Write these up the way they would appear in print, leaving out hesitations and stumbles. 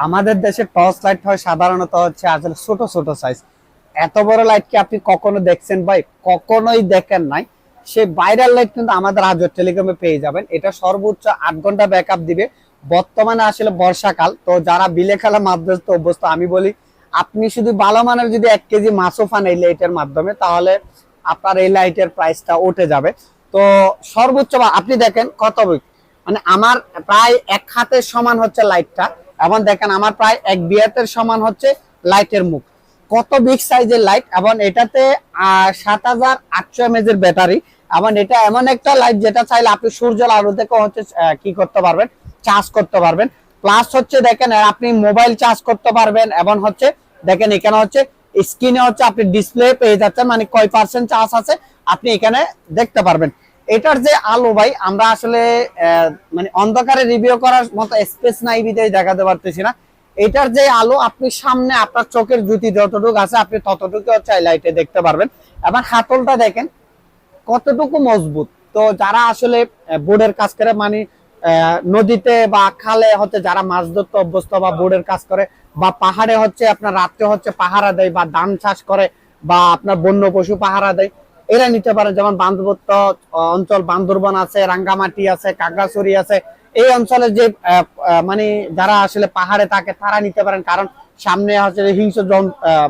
আমাদের দেশে torch light হয় সাধারণত হচ্ছে আসলে ছোট ছোট সাইজ। এত বড় লাইট কি আপনি কখনো দেখছেন ভাই? কখনোই দেখেন নাই। সেই ভাইরাল লাইট কিন্তু আমাদের আজও টেলিকমে পেয়ে যাবেন। এটা সর্বোচ্চ 8 ঘন্টা ব্যাকআপ দিবে। বর্তমানে আসলে বর্ষাকাল, তো যারা বিলে খেলা মাছ ধরতে অভ্যস্ত, আমি বলি আপনি শুধু ভালো মানের যদি 1 কেজি মাছও পান এই লাইটের মাধ্যমে, তাহলে আপনার এই লাইটের প্রাইসটা উঠে যাবে। তো সর্বোচ্চ আপনি দেখেন কত, মানে আমার প্রায় এক হাতের সমান হচ্ছে লাইটটা, এবং দেখেন আমার প্রায় এক বিয়াতের সমান হচ্ছে লাইটের মুখ। কত বিগ সাইজের লাইট, এবং এটাতে 7800 mAh এর ব্যাটারি। এবং এটা এমন একটা লাইট যেটা চাইলে আপনি সূর্যের আলো থেকে হচ্ছে কি করতে পারবেন, চার্জ করতে পারবেন। প্লাস হচ্ছে দেখেন আপনি মোবাইল চার্জ করতে পারবেন, এবং হচ্ছে দেখেন এখানে হচ্ছে স্ক্রিনে হচ্ছে আপনি ডিসপ্লে পেয়ে যাচ্ছেন, মানে কয় পার্সেন্ট চার্জ আছে আপনি এখানে দেখতে পারবেন। এটার যে আলো ভাই, আমরা আসলে মানে অন্ধকারে রিভিউ করার মতো স্পেস নাই বিধায় দেখাতে পারতেছি না। এটার যে আলো আপনি সামনে আপনার চোখের জ্যোতি যতটুকু আছে আপনি ততটুকু হচ্ছে লাইটে দেখতে পারবেন। এবং হাতলটা দেখেন কতটুকু মজবুত। তো যারা আসলে বোর্ডের কাজ করে, মানে নদীতে বা খালে হচ্ছে যারা মাছ ধরতে অভ্যস্ত, বা বোর্ডের কাজ করে, বা পাহাড়ে হচ্ছে আপনার রাত্রে হচ্ছে পাহারা দেয়, বা ধান চাষ করে, বা আপনার বন্য পশু পাহারা দেয়, এরা নিতে পারে। যেমন বান্দরবত্ত অঞ্চল, বান্দরবন আছে, রাঙ্গামাটি আছে, কাকড়াছড়ি আছে, এই অঞ্চলে যে মানে যারা আসলে পাহাড়ে থাকে তারা নিতে পারেন, কারণ সামনে আসলে হিংস্র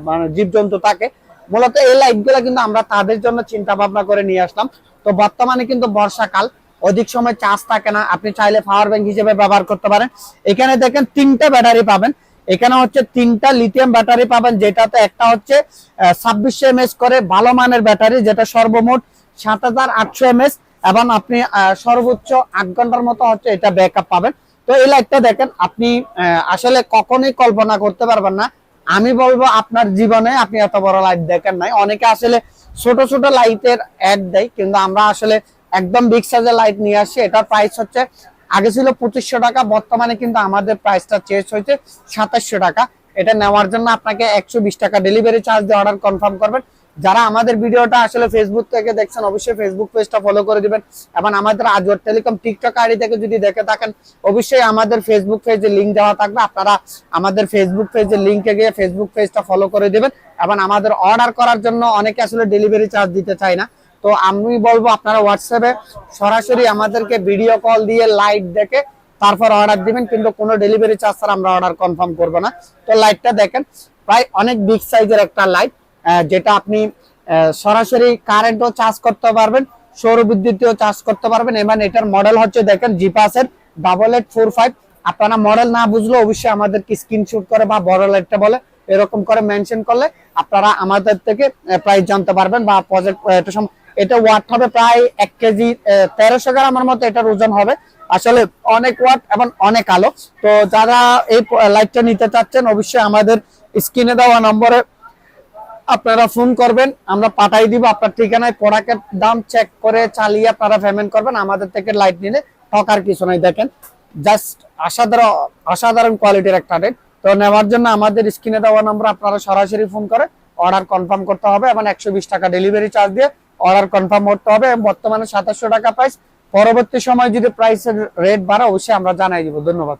মানে জীবজন্তু থাকে। মূলত এই লাইট গুলা কিন্তু আমরা তাদের জন্য চিন্তা ভাবনা করে নিয়ে আসলাম। তো বর্তমানে কিন্তু বর্ষাকাল, অধিক সময় চার্জ থাকে না, আপনি চাইলে পাওয়ার ব্যাংক হিসেবে ব্যবহার করতে পারেন। এখানে দেখেন 3টে ব্যাটারি পাবেন। এখানে হচ্ছে 3টা লিথিয়াম ব্যাটারি পাবেন, যেটাতে একটা হচ্ছে 2600 mAh করে ভালো মানের ব্যাটারি, যেটা সর্বমোট 7800 mAh, এবং আপনি সর্বোচ্চ 8 ঘন্টার মতো হচ্ছে এটা ব্যাকআপ পাবেন। তো এই লাইটটা দেখেন আপনি আসলে কখনোই কল্পনা করতে পারবেন না। আমি বলবো আপনার জীবনে আপনি এত বড় লাইট দেখেন নাই। অনেকে আসলে ছোট ছোট লাইটের অ্যাড দেয়, কিন্তু আমরা আসলে একদম বিগ সাইজের লাইট নিয়ে আসছি। এটার প্রাইস হচ্ছে আগে ছিল 2500 টাকা, বর্তমানে কিন্তু আমাদের প্রাইসটা চেঞ্জ হয়েছে 2700 টাকা। এটা নেওয়ার জন্য আপনাকে 120 টাকা ডেলিভারি চার্জ দিয়ে অর্ডার কনফার্ম করবেন। যারা আমাদের ভিডিওটা আসলে ফেসবুক থেকে দেখছেন, অবশ্যই ফেসবুক পেজটা ফলো করে দিবেন। এবং আমাদের আজওয়ার টেলিকম টিকটক আইডি থেকে যদি দেখে থাকেন, অবশ্যই আমাদের ফেসবুক পেজে লিংক দেওয়া থাকবে, আপনারা আমাদের ফেসবুক পেজের লিংকে গিয়ে ফেসবুক পেজটা ফলো করে দিবেন। এবং আমাদের অর্ডার করার জন্য অনেকে আসলে ডেলিভারি চার্জ দিতে চায় না, তো আমি বলবো আপনারা হোয়াটসঅ্যাপে সরাসরি আমাদেরকে ভিডিও কল দিয়ে লাইট দেখে তারপর অর্ডার দিবেন, কিন্তু কোনো ডেলিভারি চার্জ ছাড়া আমরা অর্ডার কনফার্ম করব না। তো লাইটটা দেখেন প্রায় অনেক বিগ সাইজের একটা লাইট, যেটা আপনি সরাসরি কারেন্টও চার্জ করতে পারবেন, সৌর বিদ্যুতেও চার্জ করতে পারবেন। এবং এটার মডেল হচ্ছে দেখেন জিপাসের 8845। আপনারা মডেল না বুঝলে অবশ্যই আমাদেরকে স্ক্রিনশট করে বা বড় লাইটটা বলে এরকম করে মেনশন করলে আপনারা আমাদের থেকে প্রাইস জানতে পারবেন। বা প্রজেক্ট এটা ওয়াট হবে প্রায় 1 কেজি 1300 গ্রামের মতো এটার ওজন হবে। আসলে অনেক ওয়াট এবং অনেক আলো। তো যারা এই লাইটটা নিতে চাচ্ছেন, অবশ্যই আমাদের স্ক্রিনে দেওয়া নম্বরে আপনারা ফোন করবেন, আমরা পাঠাই দিব আপনার ঠিকানায়। প্রোডাক্টের দাম চেক করে চালিয়ে আপনারা পেমেন্ট করবেন। আমাদের থেকে লাইট নিলে ঠকার কিছু নাই। দেখেন জাস্ট অসাধারণ অসাধারণ কোয়ালিটির একটা লাইট। তো নেওয়ার জন্য আমাদের স্ক্রিনে দেওয়া নম্বর আপনারা সরাসরি ফোন করে অর্ডার কনফার্ম করতে হবে, এবং 120 টাকা ডেলিভারি চার্জ দিয়ে অর্ডার কনফার্ম করতে হবে। বর্তমানে 2700 টাকা প্রাইস, পরবর্তী সময় যদি প্রাইসের রেট বাড়ে অবশ্যই আমরা জানাই দিব। ধন্যবাদ।